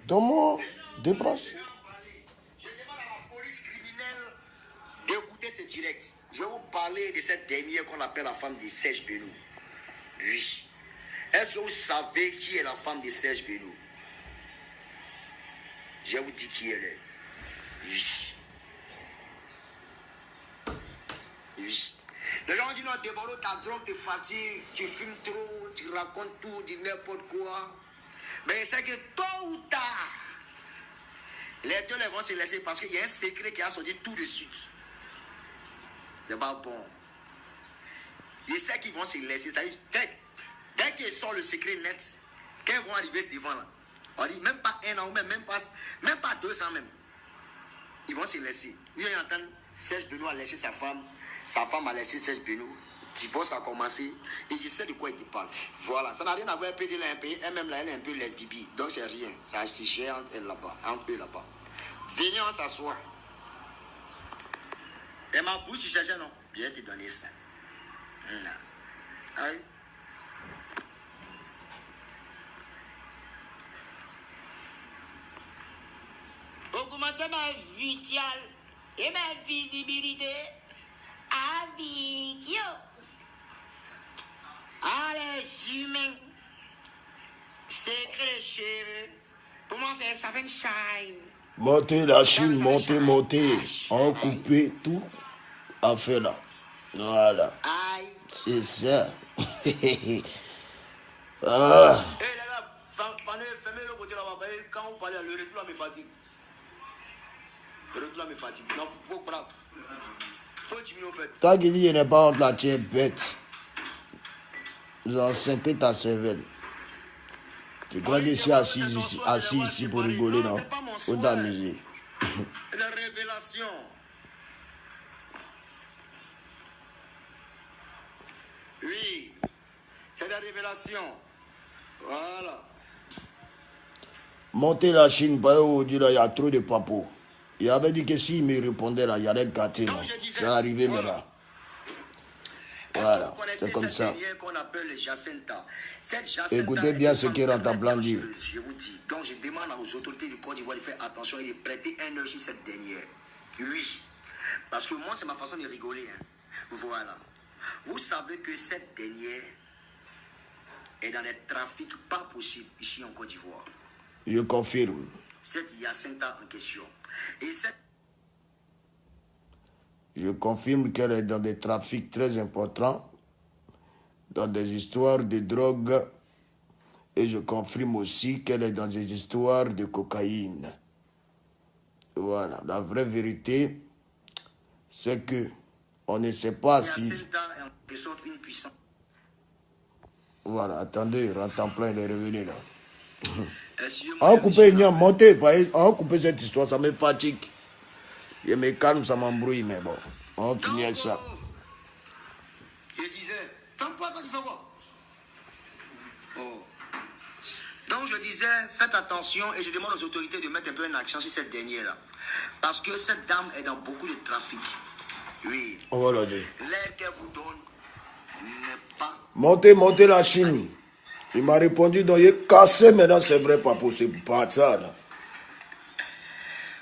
Donne-moi des branches. Je demande à la police criminelle d'écouter ce direct. Je vais vous parler de cette dernière qu'on appelle la femme de Serge Benoît. Oui. Est-ce que vous savez qui est la femme de Serge Benoît? Je vous dis qui elle est. Oui. Oui. Les gens disent non, Débolo, ta drogue te fatigue, tu fumes trop, tu racontes tout, tu dis n'importe quoi. Mais c'est que tôt ou tard, les deux vont se laisser parce qu'il y a un secret qui a sorti tout de suite. C'est pas bon. Et c'est qu'ils vont se laisser. Ça dit, dès qu'ils sortent le secret net, quand ils vont arriver devant là, on dit même pas 1 an, même pas 2 ans même. Ils vont se laisser. Lui, il entend Serge Benoît a laissé sa femme a laissé Serge Benoît. Divorce a commencé et je sais de quoi il te parle. Voilà, ça n'a rien à voir avec elle-même là, elle est un peu lesbienne. Donc c'est rien. Ça se gère entre elle là-bas, entre eux là-bas. Venez, on s'assoit. Et ma bouche, tu cherchais non? Je vais te donner ça. Ah oui. Augmenter ma vitale et ma visibilité avec yo. Ah, les humains, c'est que les cheveux. Pour moi, ça fait une shine. Montez la Chine, montez. On coupe tout à fait là. Voilà. C'est ça. Ah. Et les gars, fermez le côté là-bas. Quand vous parlez, le retour me fatigue. Le retour me fatigue. Non, faut bravo. Faut diminuer en fait. Tant qu'il dit, il n'est pas honte là, tu es bête. Vous enceintez ta cervelle. Tu crois que c'est assis ici pour rigoler, non? Faut t'amuser. La révélation. Oui, c'est la révélation. Voilà. Montez la Chine, pas aujourd'hui là, il y a trop de papos. Il avait dit que s'il me répondait là, il allait gâter. C'est arrivé maintenant. Voilà, c'est comme ça. Écoutez bien ce qui rentre en blanc dire. Je vous dis, donc je demande aux autorités du Côte d'Ivoire de faire attention et de prêter un œil sur cette dernière. Oui, parce que moi c'est ma façon de rigoler. Hein. Voilà. Vous savez que cette dernière est dans des trafics pas possibles ici en Côte d'Ivoire. Je confirme. Cette Jacinta en question. Et cette... Je confirme qu'elle est dans des trafics très importants, dans des histoires de drogue, et je confirme aussi qu'elle est dans des histoires de cocaïne. Voilà, la vraie vérité, c'est que on ne sait pas si... Voilà, attendez, rentre en plein, il est revenu là. On coupe Ignan, montez, on coupe cette histoire, ça me fatigue. Je me calme, ça m'embrouille, mais bon, on finit avec ça. Je disais, fais quoi quand tu fais quoi? Oh. Donc je disais, faites attention et je demande aux autorités de mettre un peu en action sur cette dernière-là. Parce que cette dame est dans beaucoup de trafic. Oui. On va le dire. L'air qu'elle vous donne n'est pas... Montez la Chine. Il m'a répondu, donc il est cassé maintenant, c'est vrai, pas possible. Pas ça, là.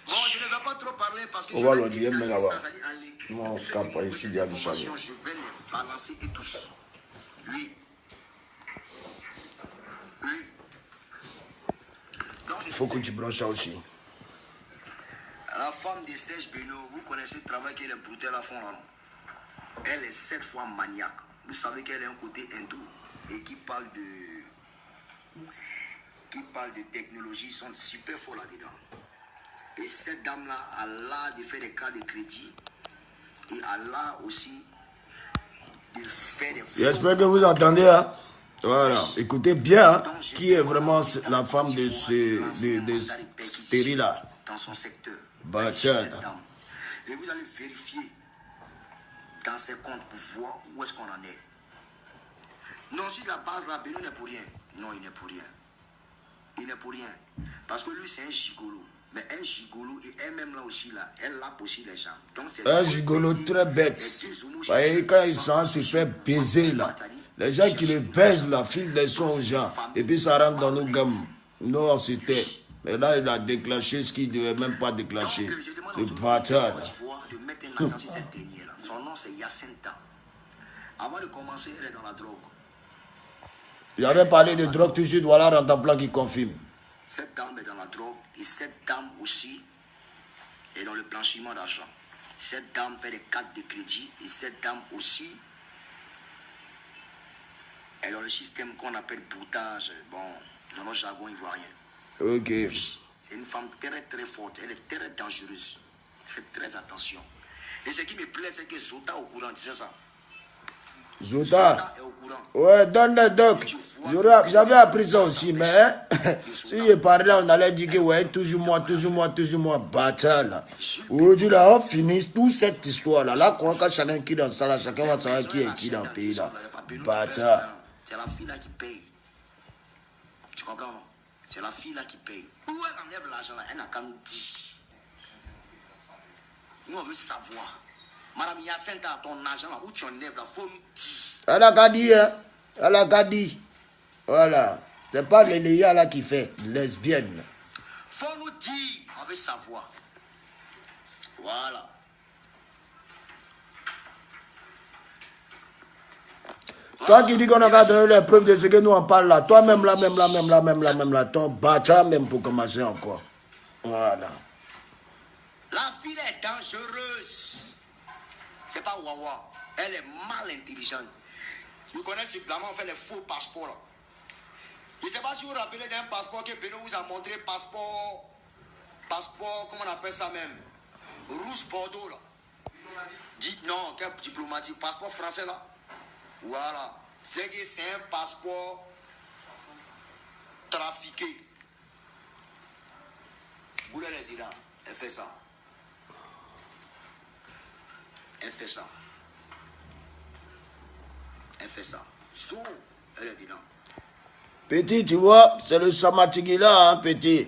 Bon, je ne vais pas trop parler parce que on je va vais le dire, mais là-bas. Non, on se campe pas ici, il y a du chalet. Je vais les balancer et tous. Oui. Oui. Il faut que tu branches ça aussi. La femme de Serge Benoît, vous connaissez le travail qu'elle est brutale à fond, là, non? Elle est 7 fois maniaque. Vous savez qu'elle a un côté hindou et qui parle de technologie, ils sont super forts là-dedans. Et cette dame-là a l'art de faire des cartes de crédit et a l'art aussi de faire des... J'espère que vous entendez, hein? Voilà, écoutez bien, hein? Qui est vraiment la femme de Stéri là? Dans son secteur. Bachar. Et vous allez vérifier dans ses comptes pour voir où est-ce qu'on en est. Non, si la base là, Benoît n'est pour rien. Non, il n'est pour rien. Il n'est pour rien. Parce que lui, c'est un gigolo. Mais un gigolo, et elle-même là aussi, là, elle lappe aussi les gens. Donc, un gigolo très bête. Et quand il sent se fait baiser là, les gens qui le baisent là, filent des sons aux gens. Et puis ça rentre dans nos gammes. Nous, on s'était. Mais là, il a déclenché ce qu'il ne devait même pas déclencher. C'est bâtard. De mettre un accent sur cette dernière-là. Son nom, c'est Yacintha. Avant de commencer, elle est dans la drogue. J'avais parlé de drogue tout de suite, voilà Rentaplan qui confirme. Cette dame est dans la drogue et cette dame aussi est dans le blanchiment d'argent. Cette dame fait des cartes de crédit et cette dame aussi est dans le système qu'on appelle boutage, bon, dans notre jargon ivoirien. Ok. C'est une femme très très forte, elle est très dangereuse. Faites très attention. Et ce qui me plaît, c'est que Zota est au courant, tu sais ça? Zota est au courant. Ouais, donne le doc. J'avais appris ça aussi, mais si je parlais, on allait dire que ouais, toujours moi, bâtard là. Aujourd'hui là, on finit toute cette histoire là. Là, quand chacun qui est dans ça là, chacun va savoir qui est qui dans le pays là. Bâtard. C'est la fille là qui paye. Tu comprends non? C'est la fille là qui paye. Où elle enlève l'argent là? Elle n'a qu'à nous dire. Nous on veut savoir. Madame Yacintha, ton argent là, où tu enlèves là, faut nous dire. Elle a qu'à dire, hein. Elle a qu'à dire. Voilà. C'est pas les Léa là qui fait, lesbienne. Faut nous dire, on veut savoir. Voilà. Toi qui dis qu'on a qu'à donner les preuves de ce que nous on parle là, toi-même là, ton bâtard même pour commencer encore. Voilà. La fille est dangereuse. C'est pas Wawa. Elle est mal intelligente. Vous connaissez simplement, on fait les faux passeports là. Je ne sais pas si vous vous rappelez d'un passeport que Beno vous a montré, passeport, comment on appelle ça même? Rouge Bordeaux là. Dites non, quel diplomatique, passeport français là. Voilà. C'est que c'est un passeport trafiqué. Vous l'avez dit là, elle fait ça. Elle fait ça. Elle fait ça. So, elle est dedans. Petit, tu vois, c'est le Samatigui là, hein, petit.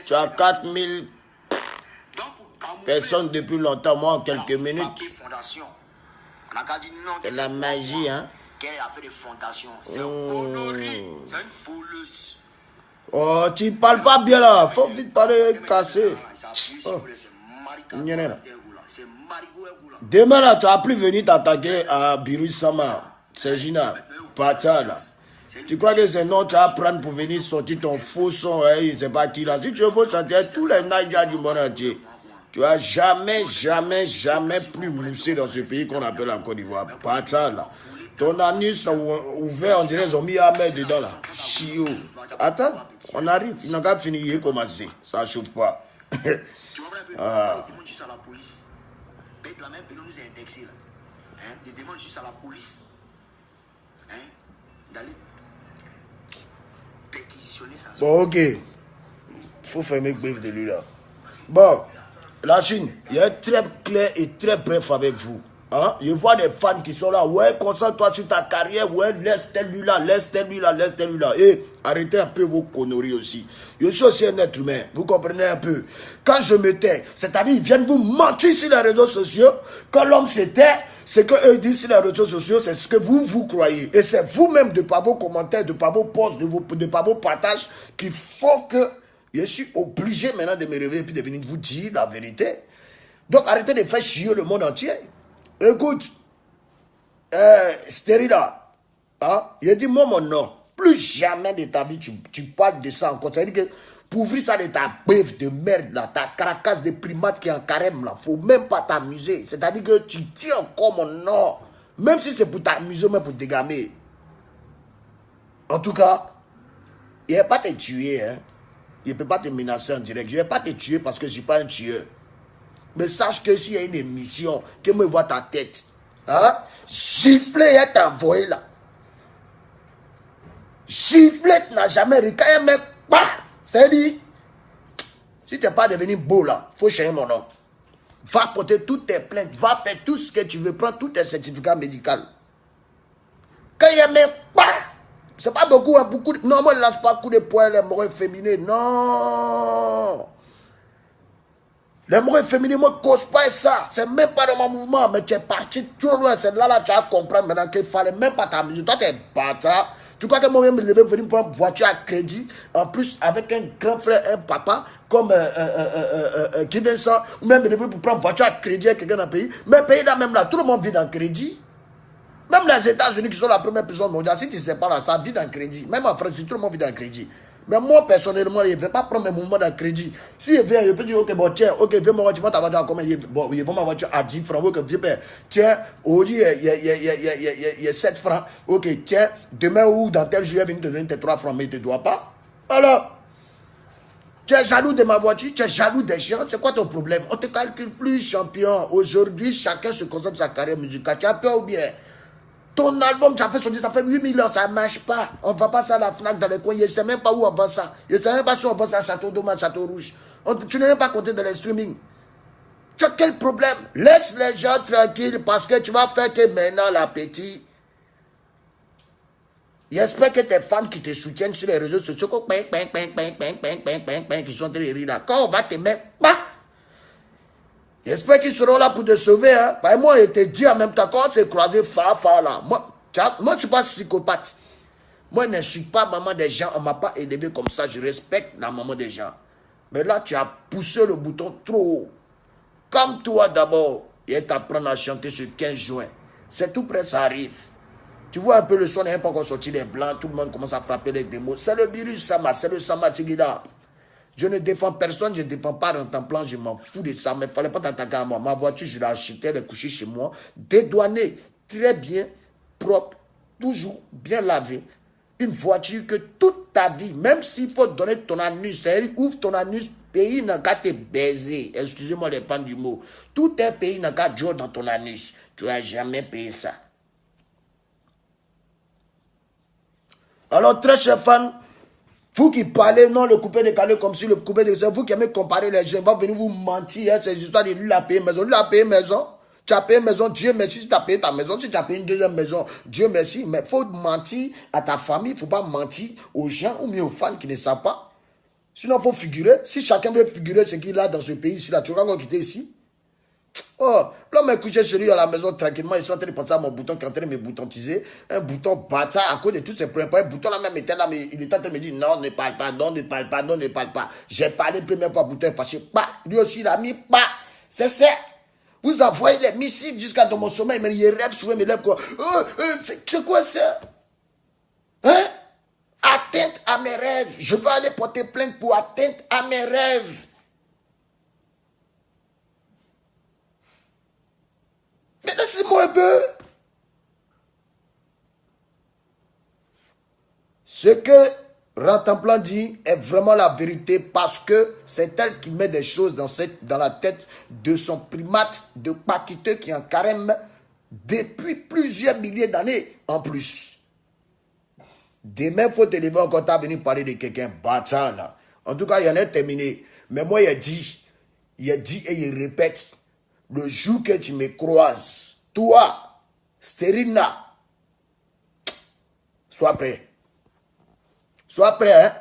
Tu as 4000 personnes depuis longtemps, moi en quelques minutes. C'est la magie, hein. Qu'elle a fait des fondations. C'est honoré. C'est une voleuse. Oh, tu parles pas bien là. Faut vite parler cassé. Oh. Demain là, tu n'as plus venu t'attaquer à Biru Sama. C'est Gina. Pata là. Tu crois que c'est non, tu vas prendre pour venir sortir ton faux son, hein, je sais pas qui là. Si tu veux chanter tous les Naïgas du monde entier, tu vas jamais plus mousser dans ce pays qu'on appelle la Côte d'Ivoire. Pata là. Ton anus ouvert, on dirait qu'ils ont mis Ahmed dedans là. Chio. Attends, on arrive. Il n'a qu'à finir, il est commencé. Ça ne chauffe pas. Tu vois, ah. Des demandes juste à la police. La même Beno nous a indexé là. Hein? Des demandes juste à la police. Hein? D'aller perquisitionner ça. Bon, ok. Il faut fermer le griffe de lui là. Bon, la Chine, il est très clair et très bref avec vous. Hein? Je vois des fans qui sont là. Ouais, concentre-toi sur ta carrière. Ouais, laisse tel lui là, laisse tel lui là, laisse tel lui là. Et arrêtez un peu vos conneries aussi. Je suis aussi un être humain. Vous comprenez un peu? Quand je me tais, c'est-à-dire ils viennent vous mentir sur les réseaux sociaux. Quand l'homme se tait, ce qu'eux disent sur les réseaux sociaux, c'est ce que vous croyez. Et c'est vous-même, de par vos commentaires, de par vos posts, de par vos partages, qui font que je suis obligé maintenant de me réveiller et puis de venir vous dire la vérité. Donc arrêtez de faire chier le monde entier. Écoute, Stérida, hein, il dit moi mon nom, plus jamais de ta vie tu parles de ça encore. C'est-à-dire que pour ouvrir ça de ta bœuf de merde, là, ta caracasse de primate qui est en carême, là, faut même pas t'amuser. C'est-à-dire que tu tiens encore mon nom, même si c'est pour t'amuser, même pour te gamer. En tout cas, il ne va pas te tuer, hein. Il ne peut pas te menacer en direct. Je ne vais pas te tuer parce que je ne suis pas un tueur. Mais sache que s'il y a une émission, que me voit ta tête, hein, gifler et t'envoyer là. Gifler n'a jamais ri. Quand un mec, c'est dit, si tu n'es pas devenu beau là, il faut changer mon nom. Va porter toutes tes plaintes, va faire tout ce que tu veux, prends tous tes certificats médicaux. Quand il y a un mec, c'est pas beaucoup, hein, beaucoup. Non, moi je ne lâche pas coup de poing, les moraux féminins, non. Les mots féminins ne me causent pas ça. C'est même pas dans mon mouvement. Mais tu es parti trop loin. C'est là tu vas comprendre maintenant qu'il ne fallait même pas t'amuser. Toi, tu es bâtard. Tu crois que moi-même me lever pour venir prendre une voiture à crédit, en plus avec un grand frère, un papa, comme qui Vincent, ou même me lever pour prendre une voiture à crédit à quelqu'un dans le pays. Mais pays là même là, tout le monde vit dans le crédit. Même les États-Unis qui sont la première puissance mondiale, si tu ne sais pas là, ça vit dans le crédit. Même en France, tout le monde vit dans le crédit. Mais moi, personnellement, je ne vais pas prendre mes mouvements dans le crédit. Si je viens, je peux dire, ok, bon, tiens, ok, viens ma voiture, tu vas ta voiture à combien? Bon, je vends ma voiture à 10 francs. Ok, tiens, aujourd'hui, il y a 7 francs. Ok, tiens, demain ou dans tel jour, je vais venir te donner tes 3 francs, mais tu ne dois pas. Alors, tu es jaloux de ma voiture, tu es jaloux des gens, c'est quoi ton problème? On ne te calcule plus, champion. Aujourd'hui, chacun se concentre sur sa carrière musicale. Tu as peur ou bien? Ton album, tu as fait sortir, ça fait 8 000 ans, ça ne marche pas. On ne va pas ça à la FNAC dans les coins. Je ne sais même pas où on vend ça. Je ne sais même pas si on vend ça à Château d'Eau, Château Rouge. Tu n'es même pas compté dans les streaming. Tu as quel problème? Laisse les gens tranquilles parce que tu vas faire que maintenant l'appétit. J'espère que tes fans qui te soutiennent sur les réseaux sociaux, qui sont en train de rire là, quand on va te mettre, j'espère qu'ils seront là pour te sauver. Hein. Bah, moi, je te dis en même temps, quand on s'est croisé fort là, moi, je ne suis pas psychopathe. Moi, je n'insulte pas la maman des gens. On ne m'a pas élevé comme ça. Je respecte la maman des gens. Mais là, tu as poussé le bouton trop haut. Comme toi d'abord, et t'apprendre à chanter ce 15 juin. C'est tout près, ça arrive. Tu vois un peu le son n'est pas encore sorti les blancs. Tout le monde commence à frapper les démos. C'est le virus, Sama. C'est le Sama Tigida. Je ne défends personne, je ne défends pas Rantanplan, je m'en fous de ça, mais il ne fallait pas t'attaquer à moi. Ma voiture, je l'ai achetée, elle est couchée chez moi, dédouanée, très bien, propre, toujours bien lavée. Une voiture que toute ta vie, même s'il faut donner ton anus, ouvre ton anus, pays n'a qu'à te baiser. Excusez-moi les fans du mot. Tout un pays n'a qu'à jouer dans ton anus. Tu n'as jamais payé ça. Alors, très chers fans, vous qui parlez, non, le coupé décalé comme si le coupé décalé, vous qui aimez comparer les gens, va venir vous mentir, hein, ces histoires de lui a payé maison. Lui a payé maison, tu as payé maison, Dieu merci si tu as payé ta maison, si tu as payé une deuxième maison, Dieu merci. Mais il faut mentir à ta famille, il ne faut pas mentir aux gens ou bien aux fans qui ne savent pas. Sinon, il faut figurer. Si chacun veut figurer ce qu'il a dans ce pays ici, là, tu vas encore quitter ici. Oh, l'homme est couché chez lui à la maison tranquillement. Ils sont en train de penser à mon bouton qui est en train de me boutontiser. Un bouton bâtard à cause de tous ces problèmes. Un bouton là même était là, mais il était en train de me dire non, ne parle pas, non, ne parle pas, non, ne parle pas. J'ai parlé première fois, bouton est fâché. Pas. Lui aussi, il a mis pas. C'est ça. Vous envoyez les missiles jusqu'à dans mon sommeil, mais il rêve souvent, il me lève quoi. C'est quoi ça? Hein? Atteinte à mes rêves. Je vais aller porter plainte pour atteinte à mes rêves. Mais laissez-moi un peu. Ce que Rantanplan dit est vraiment la vérité parce que c'est elle qui met des choses dans la tête de son primate de Paquiteux qui est en carême depuis plusieurs milliers d'années en plus. Demain, il faut te lever encore, t'as venu parler de quelqu'un bâtard là. En tout cas, il y en a terminé. Mais moi, il a dit et il répète, le jour que tu me croises, toi, Stérina, sois prêt. Sois prêt, hein.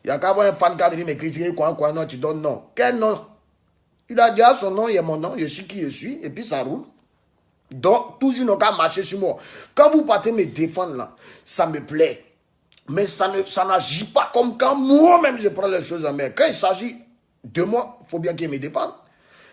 Il y a qu'à avoir un fan qui a venu me critiquer, quoi, non, tu donnes non. Quel nom? Il a dit son nom, il est mon nom, je suis qui je suis, et puis ça roule. Donc, toujours n'a qu'à marcher sur moi. Quand vous partez me défendre là, ça me plaît. Mais ça n'agit pas comme quand moi-même je prends les choses en main. Quand il s'agit de moi, il faut bien qu'il me défende.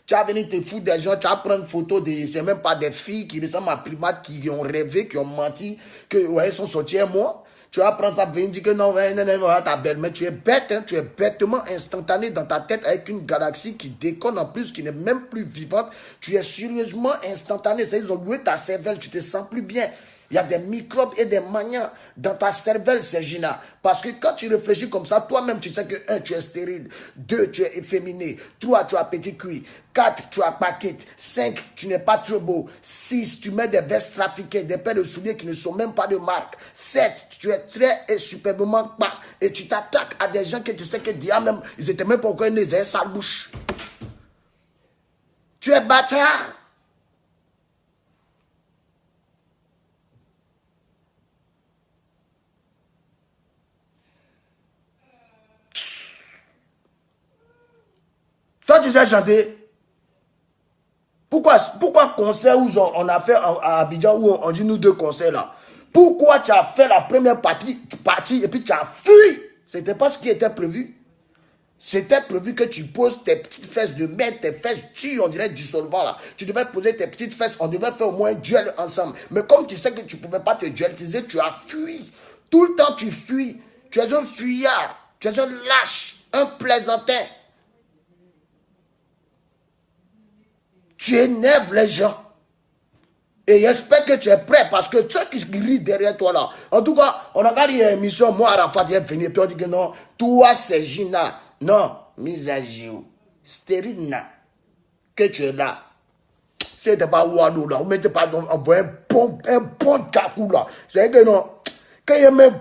Tu vas venir te foutre des gens, tu vas prendre une photo de... C'est même pas des filles qui ressemblent à primates, qui ont rêvé, qui ont menti, que ouais, elles sont sorties à moi. Tu vas prendre ça, venir dire que non, ta belle, mais tu es bête, hein, tu es bêtement instantané dans ta tête avec une galaxie qui déconne en plus, qui n'est même plus vivante. Tu es sérieusement instantané. C'est-à-dire, ils ont loué ta cervelle, tu te sens plus bien. Il y a des microbes et des manias dans ta cervelle, Sergina. Parce que quand tu réfléchis comme ça, toi-même, tu sais que 1, tu es stérile. 2, tu es efféminé. 3, tu as petit cuit. 4, tu as paquette. 5, tu n'es pas trop beau. 6, tu mets des vestes trafiquées, des paires de souliers qui ne sont même pas de marque. 7, tu es très et superbement pas. Et tu t'attaques à des gens que tu sais que déjà même, ils étaient même pas encore nés, ils avaient sale bouche. Tu es bâtard. Toi, tu sais chanter. Pourquoi concert où on a fait à Abidjan où on dit nous 2 concerts là? Pourquoi tu as fait la première partie et puis tu as fui? Ce n'était pas ce qui était prévu. C'était prévu que tu poses tes petites fesses, de mettre tes fesses, on dirait du solvant là. Tu devais poser tes petites fesses, on devait faire au moins un duel ensemble. Mais comme tu sais que tu ne pouvais pas te dueliser, tu as fui. Tout le temps tu fuis. Tu es un fuyard, tu es un lâche, un plaisantin. Tu énerves les gens. Et j'espère que tu es prêt parce que ceux qui rient derrière toi là. En tout cas, on a gagné une émission, moi Arafat est venu et puis on dit que non, toi c'est Gina. Non, mise à jour. Stérile, que tu es là. C'était pas Wadou là, on mettait pas un bon cacou là. C'est que non, quand il y a même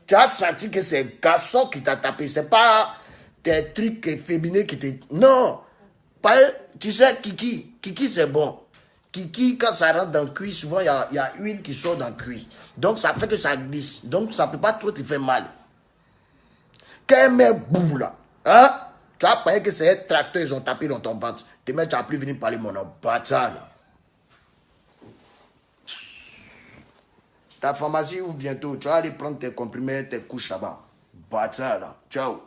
tu as senti que c'est un garçon qui t'a tapé. C'est pas des trucs féminins qui te. Non. Pas, tu sais, Kiki c'est bon. Kiki, quand ça rentre dans le cuir, souvent il y a huile qui sort dans le cuir. Donc ça fait que ça glisse. Donc ça ne peut pas trop te faire mal. Quand elle met boum là, hein? Tu as pensé que c'est un tracteur, ils ont tapé dans ton ventre. Demain, tu n'as plus venir parler mon nom. Bâtard là. Ta pharmacie ouvre bientôt. Tu vas aller prendre tes comprimés, tes couches là-bas. Bâtard là. Ciao.